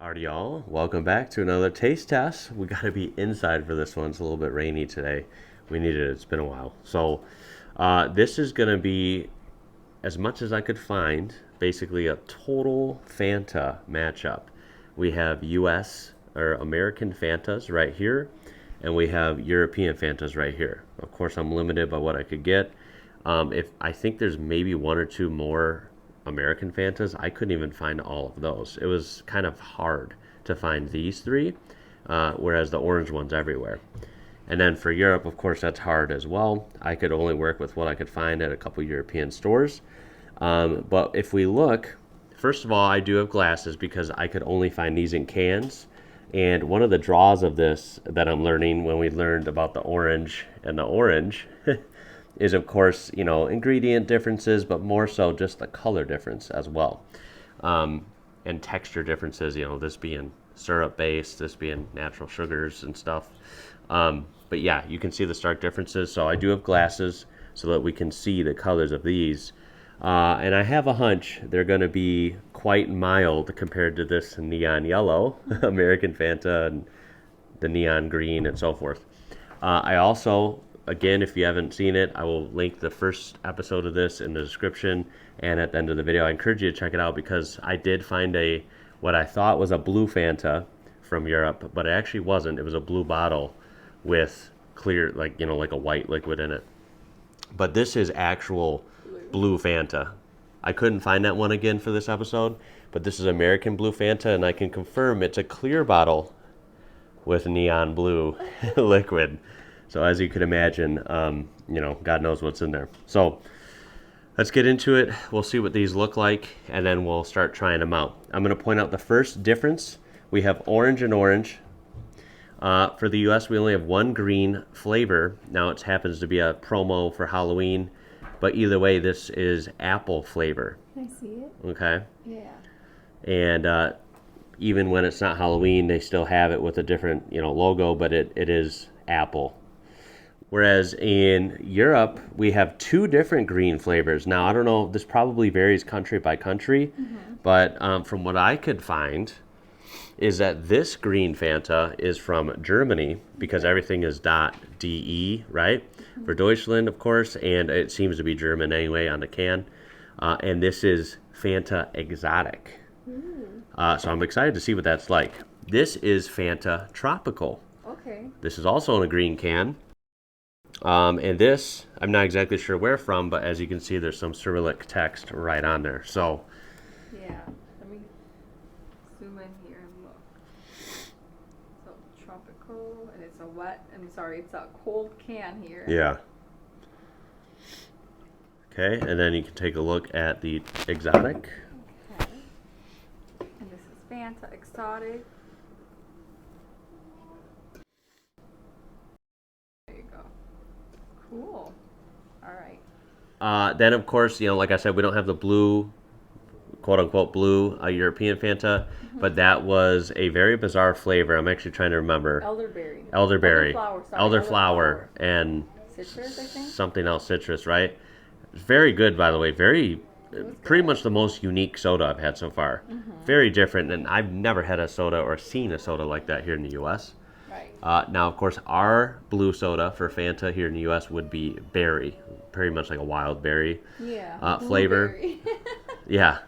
Alright, y'all, welcome back to another taste test. We got to be inside for this one. It's a little bit rainy today. We needed it. It's been a while. So this is going to be, as much as I could find, basically a total Fanta matchup. We have US or American Fantas right here, and we have European Fantas right here. Of course, I'm limited by what I could get. If I think there's maybe one or two more American Fantas, I couldn't even find all of those. It was kind of hard to find these three, whereas the orange one's everywhere. And then for Europe, of course, that's hard as well. I could only work with what I could find at a couple European stores. But if we look, first of all, I do have glasses because I could only find these in cans. And one of the draws of this that I'm learning when we learned about the orange and the orange is, of course, you know, ingredient differences, but more so just the color difference as well. And texture differences, you know, this being syrup based, this being natural sugars and stuff. But yeah, you can see the stark differences. So I do have glasses so that we can see the colors of these. And I have a hunch they're going to be quite mild compared to this neon yellow, American Fanta, and the neon green and so forth. I also, again, if you haven't seen it, I will link the first episode of this in the description and at the end of the video. I encourage you to check it out because I did find what I thought was a blue Fanta from Europe, but it actually wasn't. It was a blue bottle with clear, like, you know, like a white liquid in it. But this is actual blue Fanta. I couldn't find that one again for this episode, but this is American blue Fanta, and I can confirm it's a clear bottle with neon blue liquid. So as you can imagine, you know, God knows what's in there. So let's get into it. We'll see what these look like, and then we'll start trying them out. I'm going to point out the first difference. We have orange and orange. For the US, we only have one green flavor. Now it happens to be a promo for Halloween, but either way, this is apple flavor. Can I see it? Okay. Yeah. And even when it's not Halloween, they still have it with a different, you know, logo, but it is apple. Whereas in Europe, we have two different green flavors. Now, I don't know, this probably varies country by country, but from what I could find is that this green Fanta is from Germany because everything is .de, right? For Deutschland, of course, and it seems to be German anyway on the can. And this is Fanta Exotic. So I'm excited to see what that's like. This is Fanta Tropical. Okay. This is also in a green can. And this, I'm not exactly sure where from, but as you can see, there's some Cyrillic text right on there. So, yeah, let me zoom in here and look. So tropical, and it's a it's a cold can here. yeah. Okay, and then you can take a look at the exotic. Okay. And this is Fanta Exotic. There you go. Cool. All right. Then, of course, you know, like I said, we don't have the blue, quote-unquote blue European Fanta, but that was a very bizarre flavor. I'm actually trying to remember. Elderberry. Elderflower, and citrus, I think? something else, citrus, right? It's very good, by the way. Pretty much the most unique soda I've had so far. Very different, and I've never had a soda or seen a soda like that here in the U.S. Right. Now, of course, our blue soda for Fanta here in the U.S. would be berry, pretty much like a wild berry flavor. Blueberry. Yeah.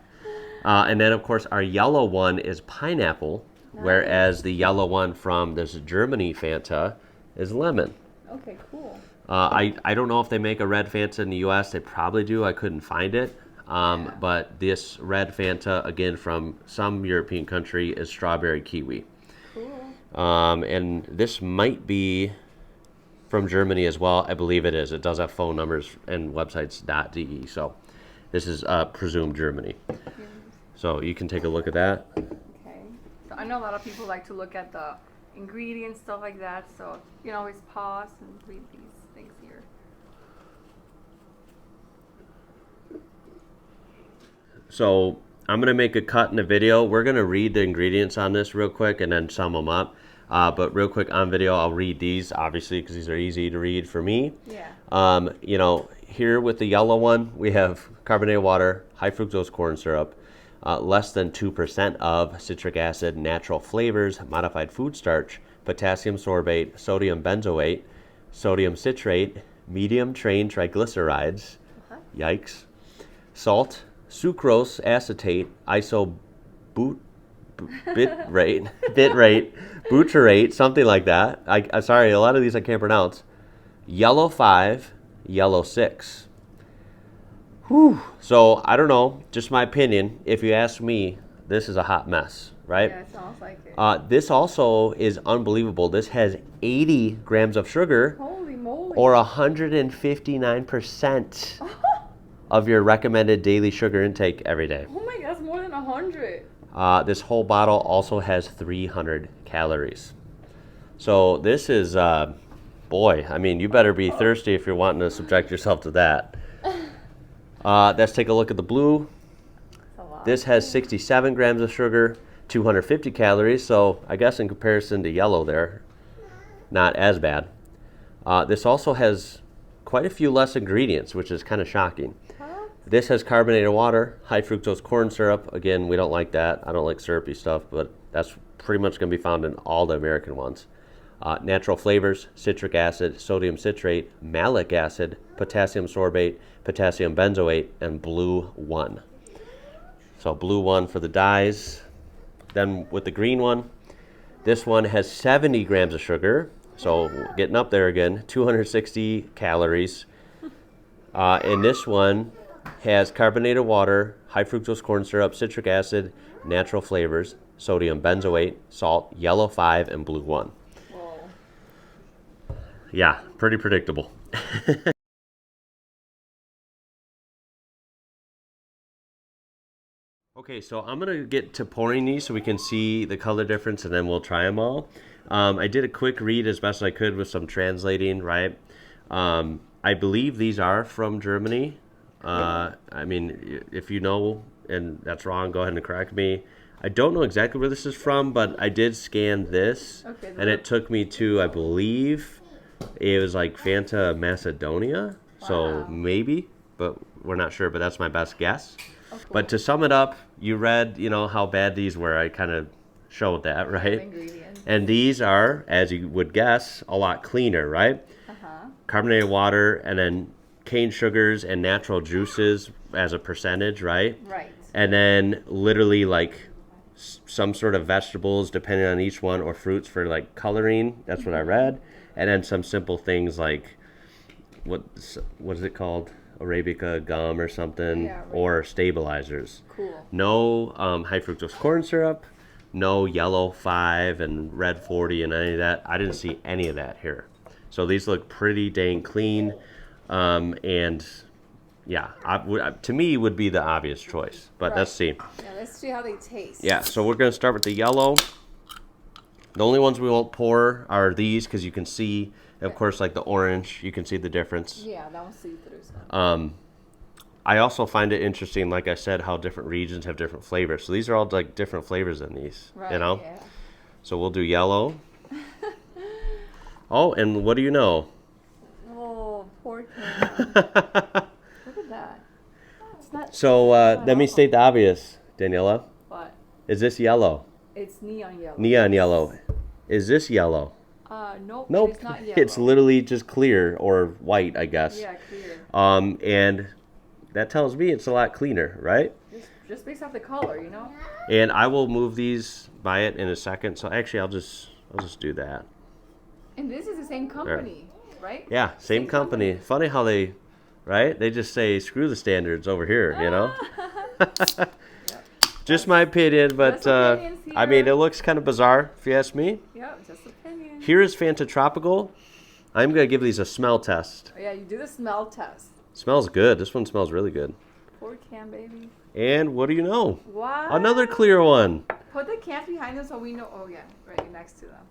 And then, of course, our yellow one is pineapple, whereas the yellow one from this Germany Fanta is lemon. Okay, cool. I don't know if they make a red Fanta in the U.S. They probably do. I couldn't find it. But this red Fanta, again, from some European country, is strawberry kiwi. Cool. And this might be from Germany as well. I believe it is. It does have phone numbers and websites .de. So this is presumed Germany. So you can take a look at that. Okay. So I know a lot of people like to look at the ingredients, stuff like that. So you can always pause and read these things here. So I'm going to make a cut in the video. We're going to read the ingredients on this real quick and then sum them up. But real quick on video, I'll read these, obviously, because these are easy to read for me. Yeah. You know, here with the yellow one, we have carbonated water, high fructose corn syrup, less than 2% of citric acid, natural flavors, modified food starch, potassium sorbate, sodium benzoate, sodium citrate, medium chain triglycerides, yikes, salt, sucrose acetate, bitrate, butyrate, something like that. I'm sorry, a lot of these I can't pronounce. Yellow 5, yellow 6. Whew. So I don't know, just my opinion. If you ask me, this is a hot mess, right? Yeah, it sounds like it. This also is unbelievable. This has 80 grams of sugar. Holy moly. Or 159% of your recommended daily sugar intake every day. Oh my god, that's more than 100. This whole bottle also has 300 calories. So this is, boy, I mean, you better be thirsty if you're wanting to subject yourself to that. Let's take a look at the blue. This has 67 grams of sugar, 250 calories. So I guess in comparison to yellow there, not as bad. This also has quite a few less ingredients, which is kind of shocking. This has carbonated water, high fructose corn syrup. Again, we don't like that. I don't like syrupy stuff, but that's pretty much going to be found in all the American ones. Natural flavors, citric acid, sodium citrate, malic acid, potassium sorbate, potassium benzoate, and blue 1. So blue 1 for the dyes. Then with the green one, this one has 70 grams of sugar. So getting up there again, 260 calories. And this one has carbonated water, high fructose corn syrup, citric acid, natural flavors, sodium benzoate, salt, yellow 5, and blue 1. Whoa. Yeah, pretty predictable. Okay, so I'm going to get to pouring these so we can see the color difference, and then we'll try them all. I did a quick read as best I could with some translating, right? I believe these are from Germany. I mean, if you know and that's wrong, go ahead and correct me. I don't know exactly where this is from, but I did scan this, and it took me to, I believe, it was like Fanta Macedonia. Wow. So maybe, but we're not sure, but that's my best guess. Oh, cool. But to sum it up, you read, how bad these were. I kind of showed that, right? And these are, as you would guess, a lot cleaner, right? Carbonated water, and then cane sugars and natural juices as a percentage, right? Right. And then literally like some sort of vegetables, depending on each one, or fruits for like coloring. That's what I read. And then some simple things like, what is it called? Arabica gum or something, yeah, right. Or stabilizers. Cool. No high fructose corn syrup, no yellow 5 and red 40 and any of that. I didn't see any of that here. So these look pretty dang clean, and yeah, to me would be the obvious choice. But right. Let's see. Yeah, let's see how they taste. Yeah, so we're gonna start with the yellow. The only ones we won't pour are these because you can see, of course, like the orange, you can see the difference. Yeah, that one's see-through. I also find it interesting, like I said, how different regions have different flavors. So these are all like different flavors in these, right, Yeah. So we'll do yellow. Oh, and what do you know? Oh, poor Tim. Look at that. It's not, so let me state the obvious, Daniela. What? Is this yellow? It's neon yellow. Neon yellow. Is this yellow? Nope. Nope. It's not yellow. It's literally just clear or white, I guess. Yeah, clear. And that tells me it's a lot cleaner, right? Just based off the color, And I will move these by it in a second. So actually, I'll just do that. And this is the same company, right? Yeah, same company. Funny how they, right? They just say screw the standards over here, Yep. Just my opinion, but I mean, it looks kind of bizarre if you ask me. Yeah, just opinion. Here is Fanta Tropical. I'm going to give these a smell test. Oh, yeah, you do the smell test. Smells good. This one smells really good. Poor can, baby. And what do you know? Wow. Another clear one. Put the cans behind them so we know. Oh, yeah, right next to them.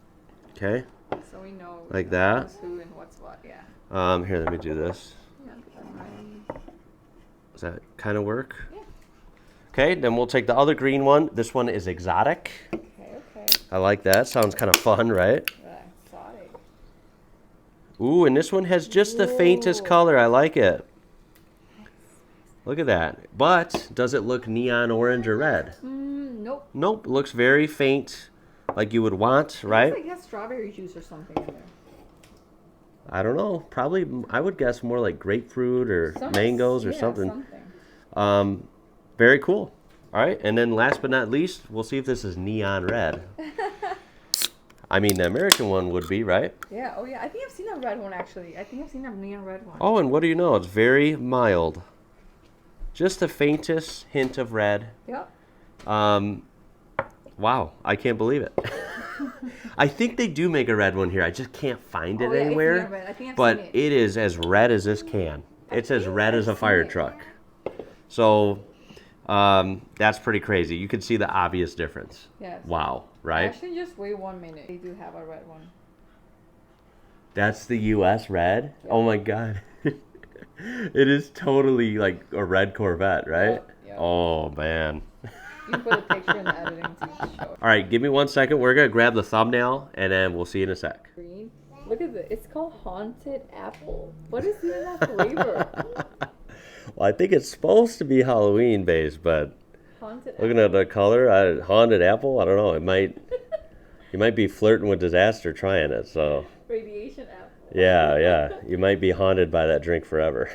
Okay. So we know. Like that. Who's who and what's what, yeah. Here, let me do this. Yeah, Does that kind of work? Yeah. Okay, then we'll take the other green one. This one is exotic. Okay. I like that. Sounds kind of fun, right? Yeah, exotic. Ooh, and this one has just the faintest color. I like it. Look at that. But does it look neon orange or red? Nope. Nope. It looks very faint, like you would want, right? It looks like it has strawberry juice or something in there. I don't know. Probably, I would guess more like grapefruit or mangoes or something. Very cool. All right, and then last but not least, we'll see if this is neon red. I mean, the American one would be, right? Yeah, oh yeah. I think I've seen a red one, actually. I think I've seen a neon red one. Oh, and what do you know? It's very mild. Just the faintest hint of red. Yep. Wow, I can't believe it. I think they do make a red one here. I just can't find it anywhere. I think I've but seen it is as red as this can. It's as red as a fire truck. So that's pretty crazy. You can see the obvious difference. Yes. Wow, right? Actually, just wait 1 minute. They do have a red one. That's the US red? Yeah. Oh my god. It is totally like a red Corvette, right? Yep. Oh man. You can put a picture in the editing to show. All right, give me 1 second. We're gonna grab the thumbnail and then we'll see you in a sec. Green. Look at this. It's called Haunted Apple. What is even that flavor? Well, I think it's supposed to be Halloween based, but Haunted looking at the color, haunted apple. I don't know. It might. You might be flirting with disaster trying it. So. Radiation apple. Yeah. You might be haunted by that drink forever.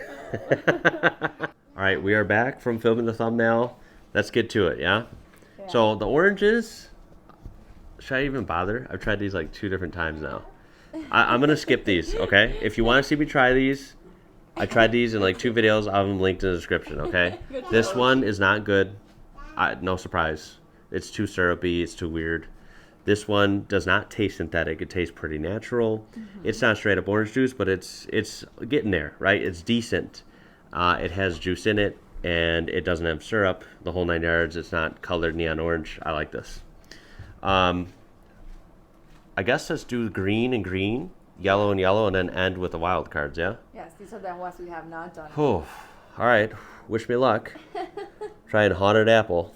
All right, we are back from filming the thumbnail. Let's get to it. Yeah. So the oranges. Should I even bother? I've tried these like 2 different times now. I'm gonna skip these. Okay. If you want to see me try these. I tried these in like 2 videos. I'll have them linked in the description, okay? This one is not good. No surprise. It's too syrupy. It's too weird. This one does not taste synthetic. It tastes pretty natural. It's not straight up orange juice, but it's getting there, right? It's decent. It has juice in it, and it doesn't have syrup. The whole 9 yards. It's not colored neon orange. I like this. I guess let's do green and green. Yellow and yellow, and then end with the wild cards, yeah? Yes, these are the ones we have not done. Oh, all right. Wish me luck. Trying haunted apple.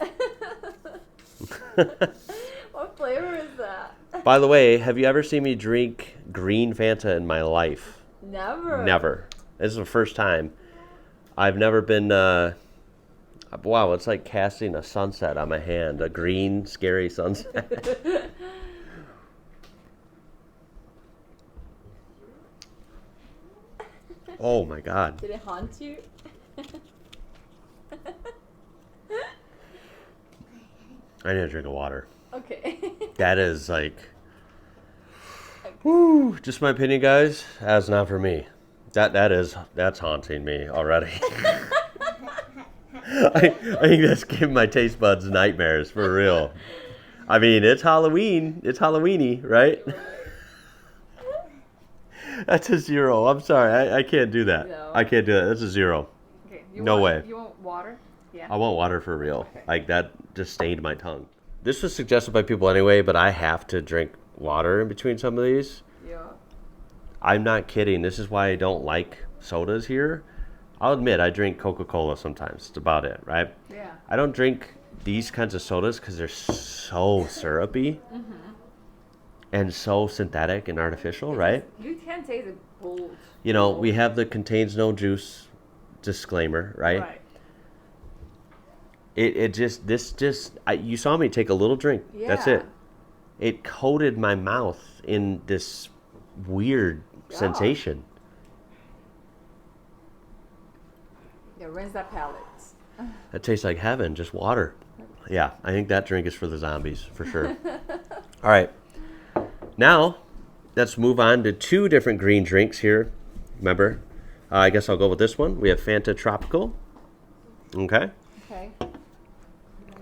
What flavor is that? By the way, have you ever seen me drink green Fanta in my life? Never. Never. This is the first time. I've never been, wow, it's like casting a sunset on my hand. A green, scary sunset. Oh my god. Did it haunt you? I need a drink of water. Okay. That is like, whoo, just my opinion, guys. That's not for me. That's haunting me already. I think that's giving my taste buds nightmares for real. I mean, it's Halloween. It's Halloweeny, right? That's a 0. I'm sorry. I can't do that. No. I can't do that. That's a 0. Okay. No way. You want water? Yeah. I want water for real. Okay. Like, that just stained my tongue. This was suggested by people anyway, but I have to drink water in between some of these. Yeah. I'm not kidding. This is why I don't like sodas here. I'll admit, I drink Coca-Cola sometimes. That's about it, right? Yeah. I don't drink these kinds of sodas because they're so syrupy. And so synthetic and artificial, right? You can taste it bold. You know, we have the contains no juice disclaimer, right? Right. You saw me take a little drink. Yeah. That's it. It coated my mouth in this weird sensation. Yeah, rinse that palate. That tastes like heaven, just water. Yeah, I think that drink is for the zombies, for sure. All right. Now, let's move on to 2 different green drinks here. Remember, I guess I'll go with this one. We have Fanta Tropical. Okay. Okay.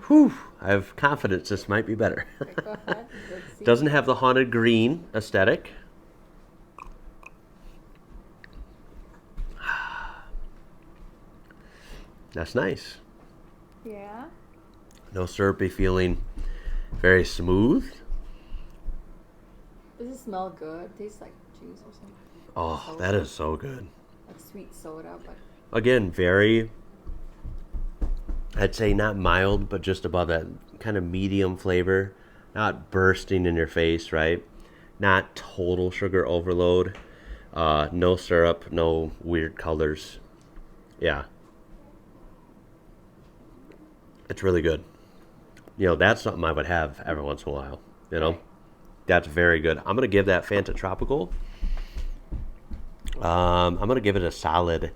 Whew. I have confidence this might be better. Okay, go ahead. Let's see. Doesn't have the haunted green aesthetic. That's nice. Yeah. No syrupy feeling. Very smooth. Does it smell good? Tastes like juice or something. Oh, that is so good. Like sweet soda, but Again, very, I'd say not mild, but just above that kind of medium flavor. Not bursting in your face, right? Not total sugar overload. No syrup, no weird colors. Yeah. It's really good. You know, that's something I would have every once in a while. You know, that's very good. I'm gonna give that Fanta Tropical. I'm gonna give it a solid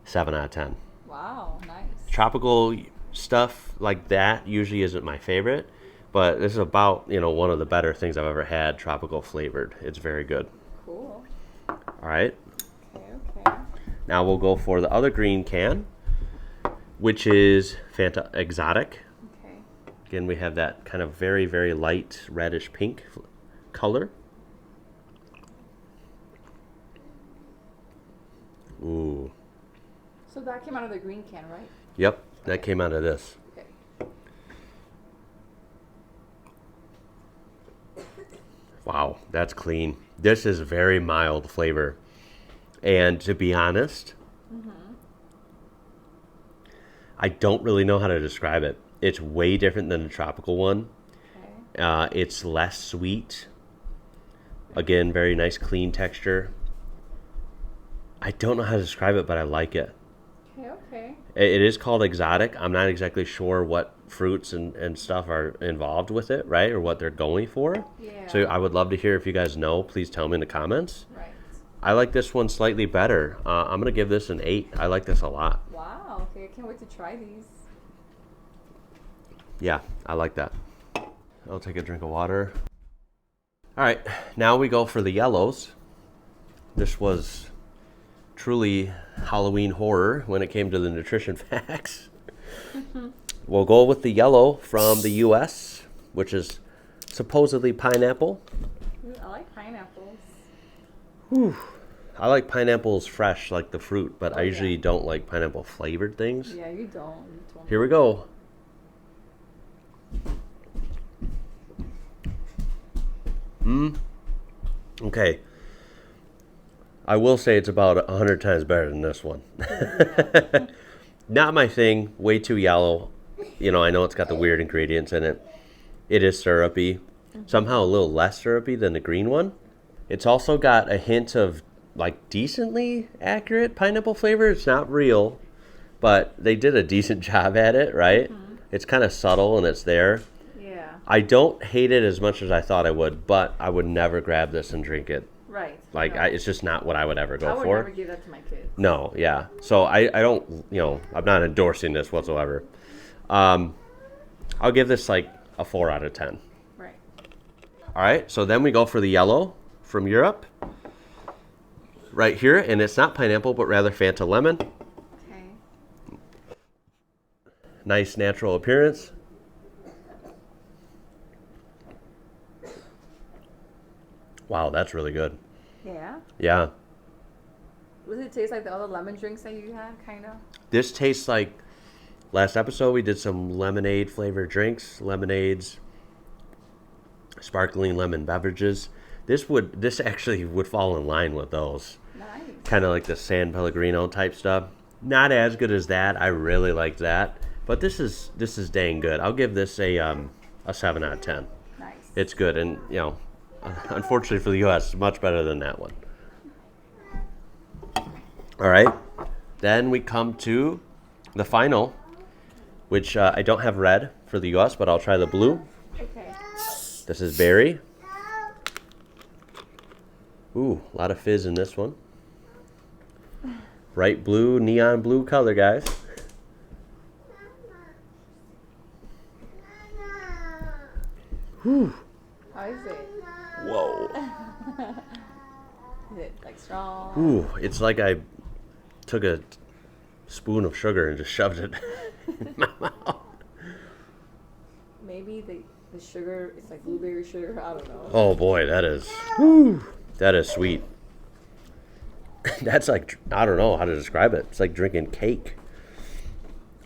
7 out of 10. Wow, nice. Tropical stuff like that usually isn't my favorite, but this is about, you know, one of the better things I've ever had, tropical flavored. It's very good. Cool. All right. Okay, okay. Now we'll go for the other green can, which is Fanta Exotic. Okay. Again, we have that kind of very, very light reddish pink color. Ooh. So that came out of the green can, right? Yep, that came out of this. Okay. Wow, that's clean. This is very mild flavor. And to be honest, I don't really know how to describe it. It's way different than the tropical one. Okay. It's less sweet. Again, very nice clean texture. I don't know how to describe it, but I like it. Okay, okay. It is called exotic. I'm not exactly sure what fruits and stuff are involved with it, right? Or what they're going for. Yeah. So I would love to hear if you guys know. Please tell me in the comments. Right. I like this one slightly better. I'm going to give this an 8. I like this a lot. Wow, okay, I can't wait to try these. Yeah, I like that. I'll take a drink of water. All right, now we go for the yellows. This was truly Halloween horror when it came to the nutrition facts. We'll go with the yellow from the US, which is supposedly pineapple. Ooh, I like pineapples. Whew. I like pineapples fresh, like the fruit, but I yeah. usually don't like pineapple flavored things. Yeah, you don't. You told me. Here we go. Okay. I will say it's about 100 times better than this one. Not my thing. Way too yellow. You know, I know it's got the weird ingredients in it. It is syrupy. Somehow a little less syrupy than the green one. It's also got a hint of like decently accurate pineapple flavor. It's not real, but they did a decent job at it, right? It's kind of subtle and it's there. Yeah. I don't hate it as much as I thought I would, but I would never grab this and drink it. Right. Like, no. it's just not what I would ever go I would for. never give that to my kids. No, yeah. So I don't, you know, I'm not endorsing this whatsoever. I'll give this like a 4 out of 10. Right. All right, so then we go for the yellow from Europe. Right here, and it's not pineapple, but rather Fanta lemon. Okay. Nice natural appearance. Wow, that's really good. Yeah. Yeah. Does it taste like the other lemon drinks that you had, kind of? This tastes like, last episode we did some lemonade flavored drinks, lemonades, sparkling lemon beverages. This actually would fall in line with those. Nice. Kind of like the San Pellegrino type stuff. Not as good as that. I really like that. But this is dang good. I'll give this a 7 out of 10. Nice. It's good, and you know, unfortunately for the US, it's much better than that one. All right. Then we come to the final, which I don't have red for the US, but I'll try the blue. Okay. This is berry. Ooh, a lot of fizz in this one. Bright blue, neon blue color, guys. Whew. How is it? Whoa. Is it like strong? Ooh, it's like I took a spoon of sugar and just shoved it in my mouth. Maybe the sugar, it's like blueberry sugar, I don't know. Oh boy, that is sweet. That's like, I don't know how to describe it. It's like drinking cake.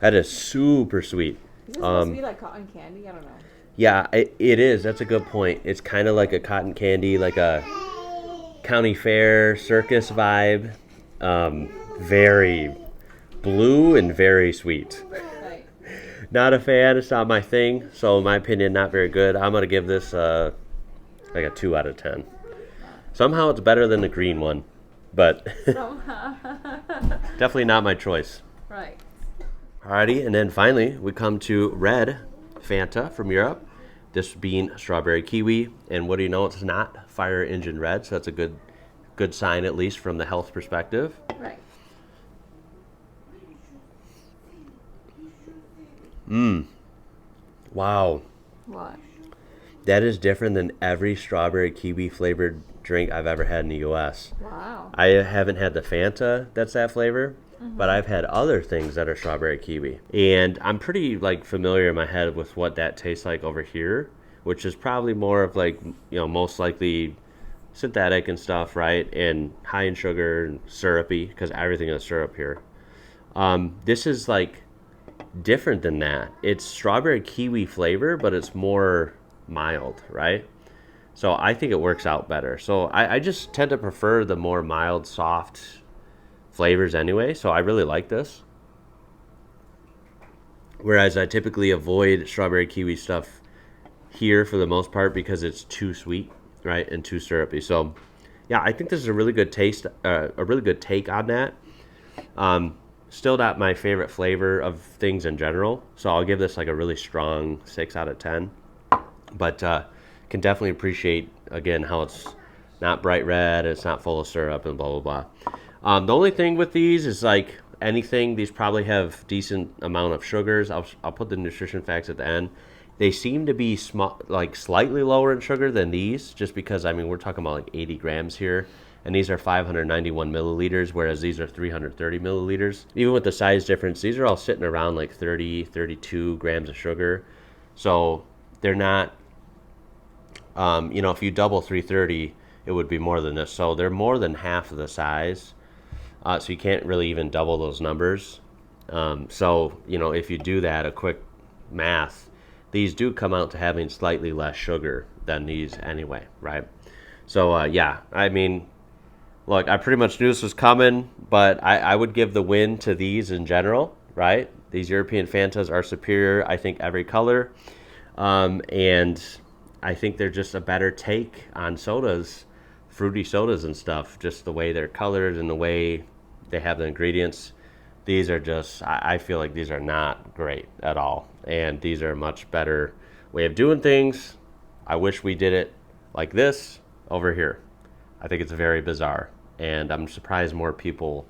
That is super sweet. Is this supposed to be like cotton candy? I don't know. Yeah, it is. That's a good point. It's kind of like a cotton candy, like a county fair circus vibe. Very blue and very sweet. Right. Not a fan. It's not my thing. So in my opinion, not very good. I'm going to give this like a 2 out of 10. Somehow it's better than the green one, but Somehow. definitely not my choice. Right. Alrighty, and then finally we come to red Fanta from Europe. This being strawberry kiwi, and what do you know? It's not fire engine red, so that's a good sign, at least from the health perspective. Right. Wow. What? That is different than every strawberry kiwi flavored drink I've ever had in the US. Wow. I haven't had the Fanta that's that flavor, but I've had other things that are strawberry kiwi. And I'm pretty like familiar in my head with what that tastes like over here, which is probably more of like, most likely synthetic and stuff, right? And high in sugar and syrupy, because everything is syrup here. This is like different than that. It's strawberry kiwi flavor, but it's more mild, right? So I think it works out better. So I just tend to prefer the more mild, soft flavors anyway. So I really like this. Whereas I typically avoid strawberry kiwi stuff here for the most part because it's too sweet, right? And too syrupy. So yeah, I think this is a really good taste, a really good take on that. Still not my favorite flavor of things in general. So I'll give this like a really strong 6 out of 10. But can definitely appreciate, again, how it's not bright red, it's not full of syrup, and blah, blah, blah. The only thing with these is, like anything, these probably have decent amount of sugars. I'll put the nutrition facts at the end. They seem to be like slightly lower in sugar than these, just because, I mean, we're talking about like 80 grams here. And these are 591 milliliters, whereas these are 330 milliliters. Even with the size difference, these are all sitting around like 30, 32 grams of sugar. So they're not, if you double 330, it would be more than this. So they're more than half of the size. So you can't really even double those numbers. So, if you do that, a quick math, these do come out to having slightly less sugar than these anyway, right? So, yeah, I mean, look, I pretty much knew this was coming, but I would give the win to these in general, right? These European Fantas are superior, I think, every color. And I think they're just a better take on sodas, fruity sodas and stuff, just the way they're colored and the way they have the ingredients. These are just, I feel like these are not great at all. And these are a much better way of doing things. I wish we did it like this over here. I think it's very bizarre. And I'm surprised more people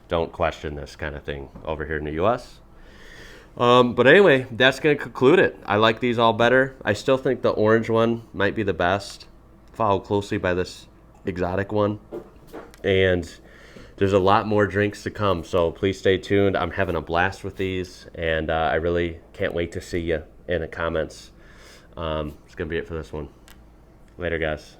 don't question this kind of thing over here in the US. But anyway, that's going to conclude it. I like these all better. I still think the orange one might be the best, followed closely by this exotic one. And there's a lot more drinks to come, so please stay tuned. I'm having a blast with these, and I really can't wait to see you in the comments. It's going to be it for this one. Later, guys.